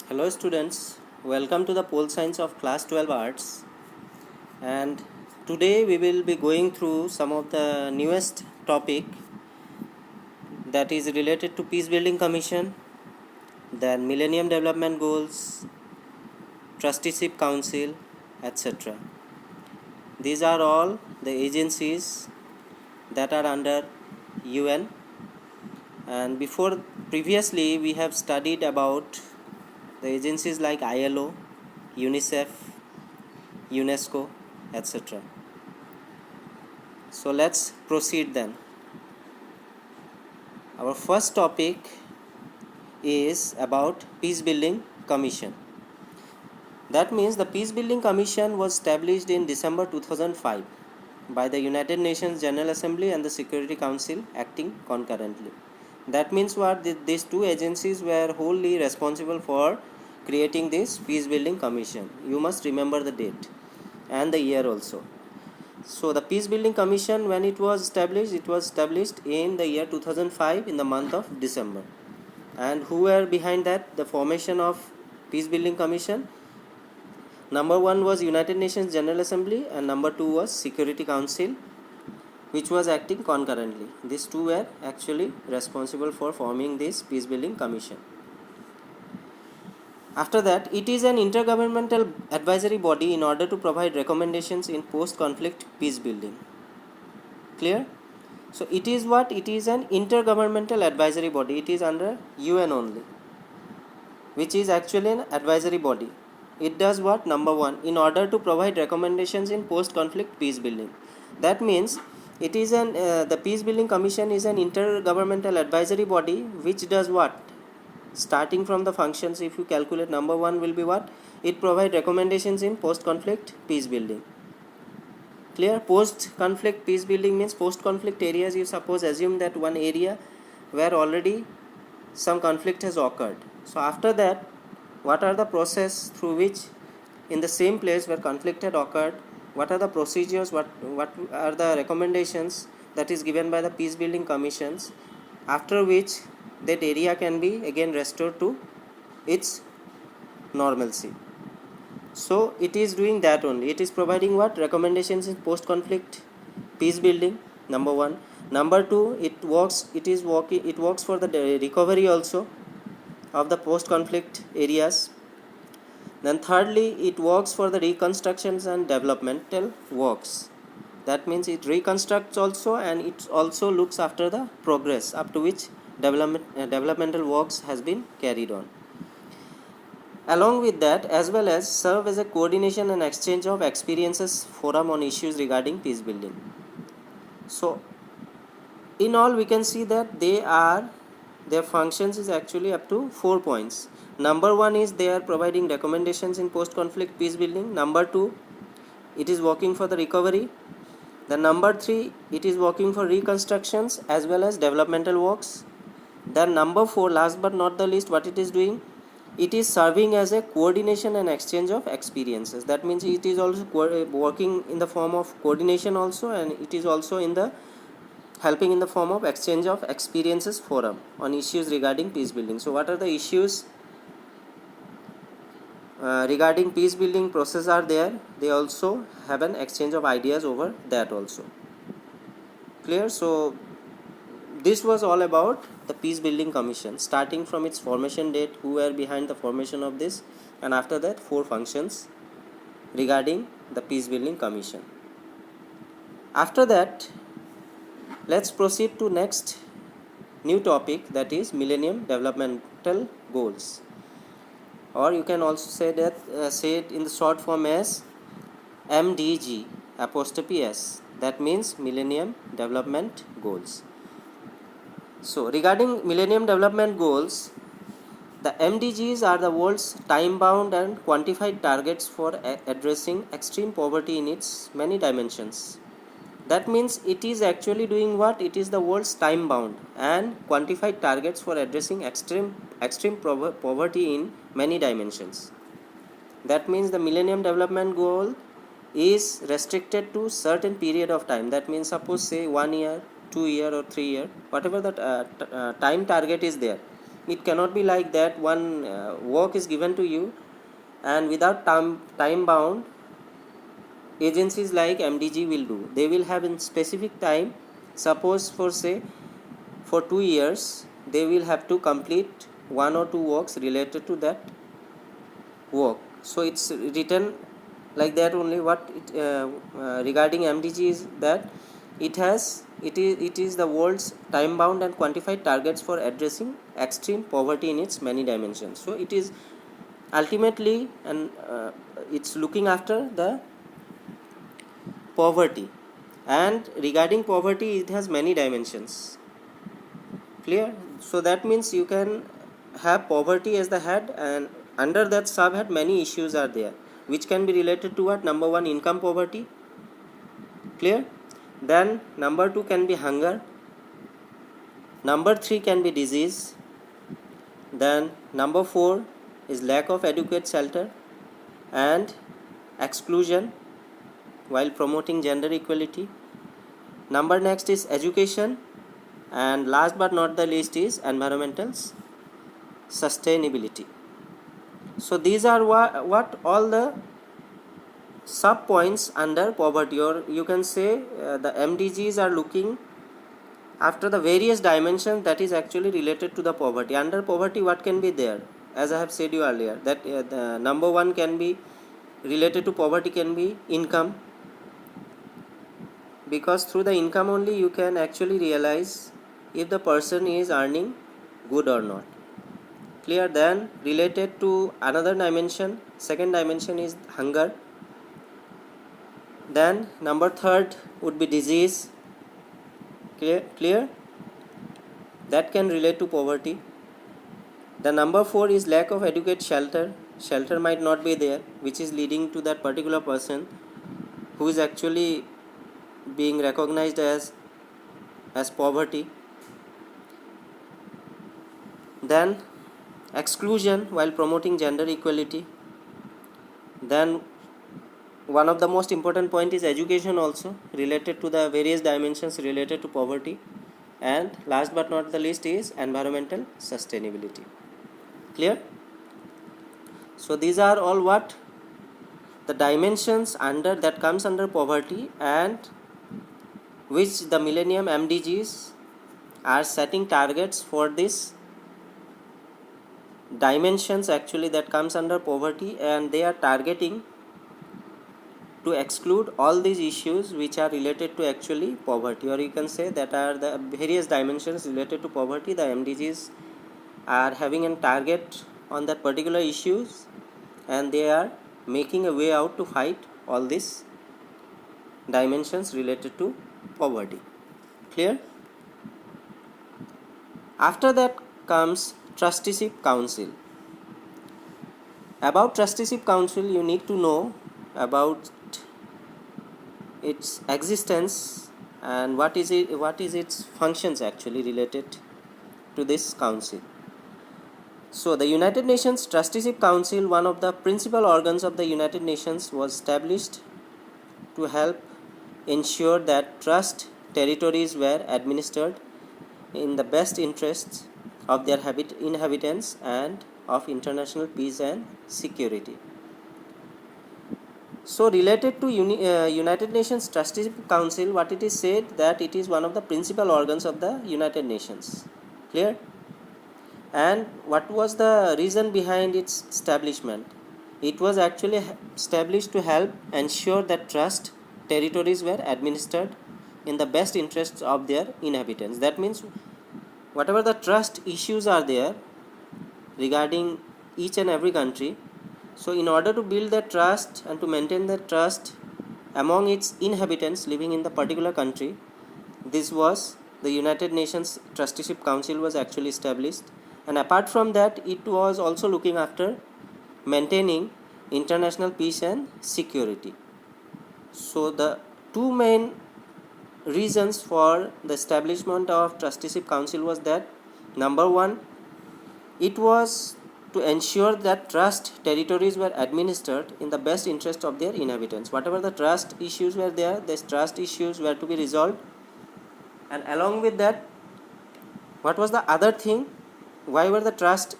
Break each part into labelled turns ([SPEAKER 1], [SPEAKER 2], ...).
[SPEAKER 1] Hello students, welcome to the Pole Science of Class 12 Arts, and today we will be going through some of the newest topic that is related to Peace Building Commission, then Millennium Development Goals, Trusteeship Council, etc. These are all the agencies that are under UN, and previously we have studied about the agencies like ILO, UNICEF, UNESCO, etc. So let's proceed then. Our first topic is about Peace Building Commission. That means the Peace Building Commission was established in December 2005 by the United Nations General Assembly and the Security Council acting concurrently. That means what? These two agencies were wholly responsible for creating this Peace Building Commission. You must remember the date and the year also. So the Peace Building Commission, when it was established in the year 2005 in the month of December. And who were behind that? The formation of Peace Building Commission. Number one was United Nations General Assembly and number two was Security Council, which was acting concurrently. These two were actually responsible for forming this Peace Building Commission. After that, it is an intergovernmental advisory body in order to provide recommendations in post-conflict peace building. Clear? So it is what? It is an intergovernmental advisory body. It is under UN only, which is actually an advisory body. It does what? Number one, in order to provide recommendations in post-conflict peace building. That means it is the Peace Building Commission is an intergovernmental advisory body which does what? Starting from the functions, if you calculate, number one will be what? It provides recommendations in post-conflict peace building. Clear? Post-conflict peace building means post-conflict areas. You assume that one area where already some conflict has occurred. So after that, what are the process through which in the same place where conflict had occurred, what are the procedures, what are the recommendations that is given by the Peace Building Commissions, after which that area can be again restored to its normalcy. So it is doing that only. It is providing what? Recommendations in post-conflict peace building, number one. Number two, it works for the recovery also of the post-conflict areas. Then thirdly, it works for the reconstructions and developmental works. That means it reconstructs also and it also looks after the progress up to which developmental works has been carried on. Along with that, as well as serve as a coordination and exchange of experiences forum on issues regarding peace building. So in all, we can see that their functions is actually up to 4 points. Number one is they are providing recommendations in post-conflict peace building. Number two, it is working for the recovery. Then number three, it is working for reconstructions as well as developmental works. Then number four, last but not the least, what it is doing? It is serving as a coordination and exchange of experiences. That means it is also working in the form of coordination also, and it is also helping in the form of exchange of experiences forum on issues regarding peace building. So what are the issues regarding peace building process are there? They also have an exchange of ideas over that also. Clear? So this was all about the Peace Building Commission, starting from its formation date, who were behind the formation of this, and after that 4 functions regarding the Peace Building Commission. After that, let's proceed to next new topic, that is Millennium Developmental Goals, or you can also say it in the short form as MDG apostrophe S. That means Millennium Development Goals. So regarding Millennium Development Goals, the MDGs are the world's time-bound and quantified targets for addressing extreme poverty in its many dimensions. That means it is actually doing what? It is the world's time-bound and quantified targets for addressing extreme poverty in many dimensions. That means the Millennium Development Goal is restricted to certain period of time. That means suppose say 1 year, 2 year or 3 year, whatever the time target is there. it cannot be like that one work is given to you and without time bound agencies like MDG will do. They will have in specific time, suppose for say for 2 years they will have to complete 1 or 2 works related to that work. So it's written like that only. What regarding MDG is that it is the world's time bound and quantified targets for addressing extreme poverty in its many dimensions. So it is ultimately and it's looking after the poverty, and regarding poverty it has many dimensions. Clear? So that means you can have poverty as the head, and under that subhead many issues are there which can be related to what? Number 1, income poverty. Clear? Then number 2 can be hunger. Number 3 can be disease. Then number 4 is lack of adequate shelter and exclusion while promoting gender equality. Number next is education, and last but not the least is environmental sustainability. So these are what all the sub points under poverty, or you can say the MDGs are looking after the various dimensions that is actually related to the poverty. Under poverty what can be there? As I have said you earlier that the number 1 can be related to poverty can be income, because through the income only you can actually realize if the person is earning good or not. Clear? Then related to another dimension, second dimension is hunger. Then number 3 would be disease. Clear? That can relate to poverty. The number 4 is lack of adequate shelter. Shelter might not be there, which is leading to that particular person who is actually being recognized as poverty. Then exclusion while promoting gender equality. Then one of the most important point is education, also related to the various dimensions related to poverty. And last but not the least is environmental sustainability. Clear? So these are all what the dimensions under that comes under poverty, and which the Millennium MDGs are setting targets for this dimensions actually that comes under poverty, and they are targeting to exclude all these issues which are related to actually poverty, or you can say that are the various dimensions related to poverty. The MDGs are having a target on that particular issues, and they are making a way out to fight all these dimensions related to poverty. Clear? After that comes Trusteeship Council. About Trusteeship Council you need to know about its existence and what is its functions actually related to this council. So the United Nations Trusteeship Council, one of the principal organs of the United Nations, was established to help ensure that trust territories were administered in the best interests of their inhabitants and of international peace and security. So related to United Nations Trusteeship Council, what it is said that it is one of the principal organs of the United Nations. Clear? And what was the reason behind its establishment? It was actually established to help ensure that trust territories were administered in the best interests of their inhabitants. That means whatever the trust issues are there regarding each and every country, so in order to build that trust and to maintain that trust among its inhabitants living in the particular country, this was the United Nations Trusteeship Council was actually established. And apart from that, it was also looking after maintaining international peace and security. So the two main reasons for the establishment of Trusteeship Council was that number 1, it was to ensure that trust territories were administered in the best interest of their inhabitants. Whatever the trust issues were there, these trust issues were to be resolved. And along with that, what was the other thing? why were the trust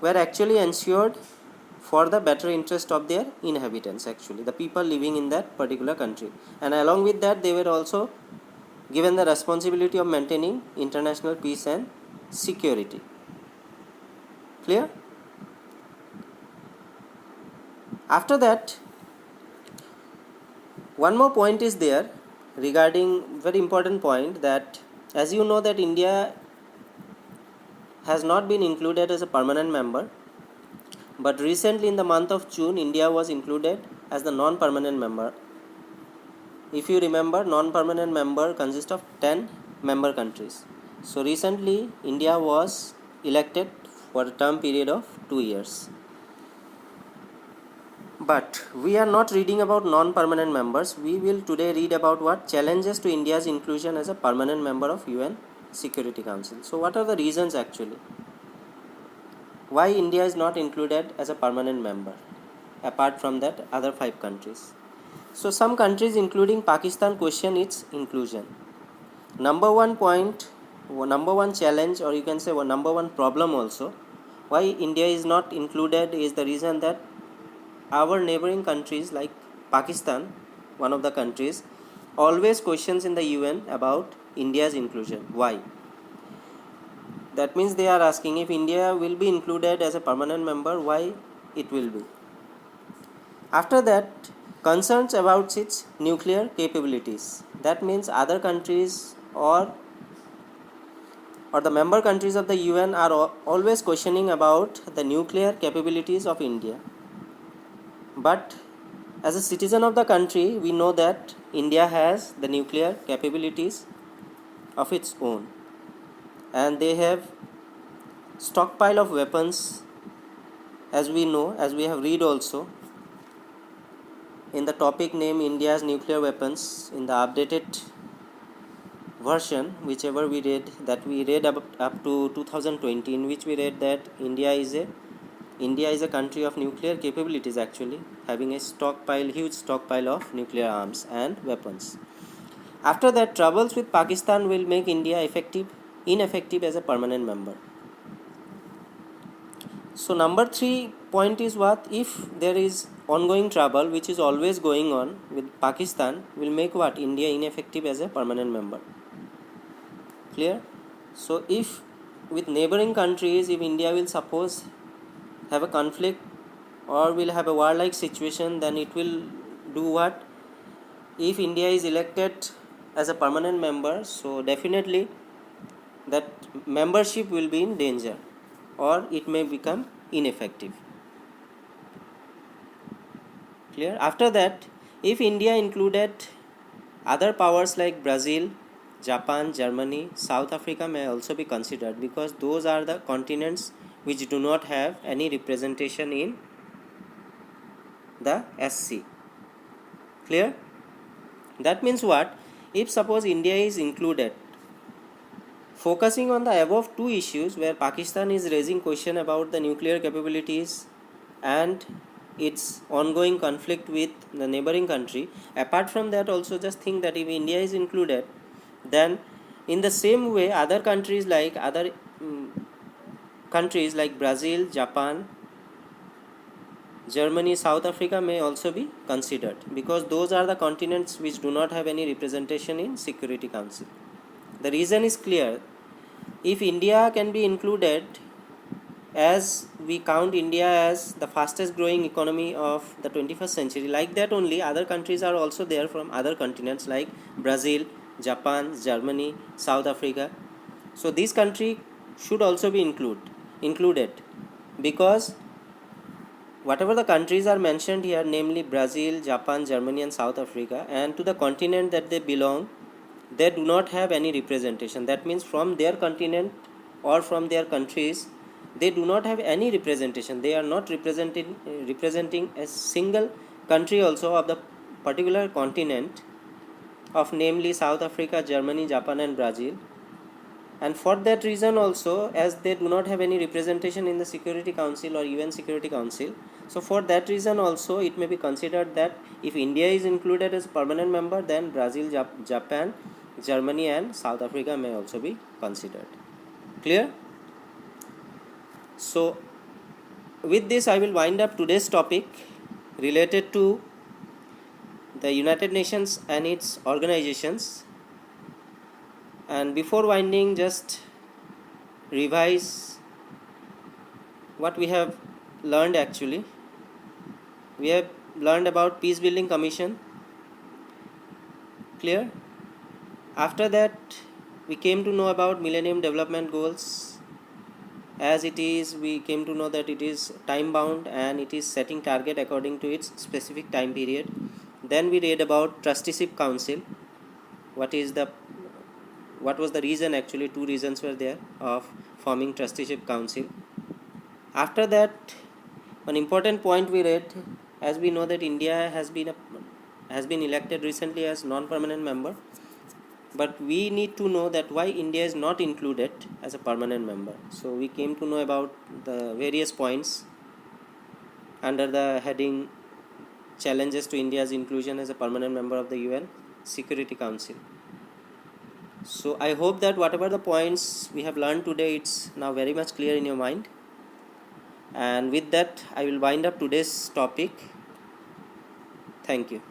[SPEAKER 1] were actually ensured for the better interest of their inhabitants, actually the people living in that particular country, and along with that they were also given the responsibility of maintaining international peace and security. Clear? After that, one more point is there regarding very important point, that as you know that India has not been included as a permanent member, but recently in the month of June India was included as the non-permanent member. If you remember, non-permanent member consists of 10 member countries. So recently India was elected for a term period of 2 years. But we are not reading about non-permanent members. We will today read about what challenges to India's inclusion as a permanent member of UN Security Council. So what are the reasons actually why India is not included as a permanent member apart from that other 5 countries? So some countries including Pakistan question its inclusion. Number one challenge, or you can say number one problem also why India is not included is the reason that our neighboring countries like Pakistan, one of the countries, always questions in the UN about India's inclusion. Why? That means they are asking if India will be included as a permanent member, why it will be. After that, concerns about its nuclear capabilities. That means other countries or the member countries of the UN are always questioning about the nuclear capabilities of India. But as a citizen of the country, we know that India has the nuclear capabilities of its own, and they have stockpile of weapons, as we know, as we have read also in the topic name India's nuclear weapons in the updated version, whichever we read up to 2020, in which we read that India is a country of nuclear capabilities, actually having a huge stockpile of nuclear arms and weapons. After that, troubles with Pakistan will make India ineffective as a permanent member. So number 3 point is what? If there is ongoing trouble which is always going on with Pakistan, will make what? India ineffective as a permanent member. Clear? So if with neighboring countries, if India will suppose have a conflict or will have a warlike situation, then it will do what? If India is elected as a permanent member, so definitely that membership will be in danger or it may become ineffective. Clear? After that, if India included other powers like Brazil, Japan, Germany, South Africa may also be considered, because those are the continents which do not have any representation in the SC. Clear? That means what? If suppose India is included, focusing on the above 2 issues where Pakistan is raising question about the nuclear capabilities and its ongoing conflict with the neighboring country, apart from that also just think that if India is included, then in the same way other countries like Brazil, Japan, Germany, South Africa may also be considered, because those are the continents which do not have any representation in Security Council. The reason is clear. If India can be included, as we count India as the fastest growing economy of the 21st century, like that only other countries are also there from other continents like Brazil, Japan, Germany, South Africa. So this country should also be included, because whatever the countries are mentioned here, namely Brazil, Japan, Germany and South Africa, and to the continent that they belong, they do not have any representation. That means from their continent or from their countries, they do not have any representation. They are not representing a single country also of the particular continent of namely South Africa, Germany, Japan and Brazil. And for that reason also, as they do not have any representation in the Security Council or UN Security Council, so for that reason also it may be considered that if India is included as permanent member, then Brazil, Japan, Germany and South Africa may also be considered. Clear? So with this I will wind up today's topic related to the United Nations and its organizations. And before winding, just revise what we have learned. Actually, we have learned about Peace Building Commission. Clear? After that, we came to know about Millennium Development Goals. As it is, we came to know that it is time bound and it is setting target according to its specific time period. Then we read about Trusteeship Council. What was the reason? Actually, two reasons were there of forming Trusteeship Council. After that, one important point we read, as we know that India has been elected recently as non-permanent member, but we need to know that why India is not included as a permanent member. So we came to know about the various points under the heading challenges to India's inclusion as a permanent member of the UN Security Council. So I hope that whatever the points we have learned today, it's now very much clear in your mind. And with that, I will wind up today's topic. Thank you.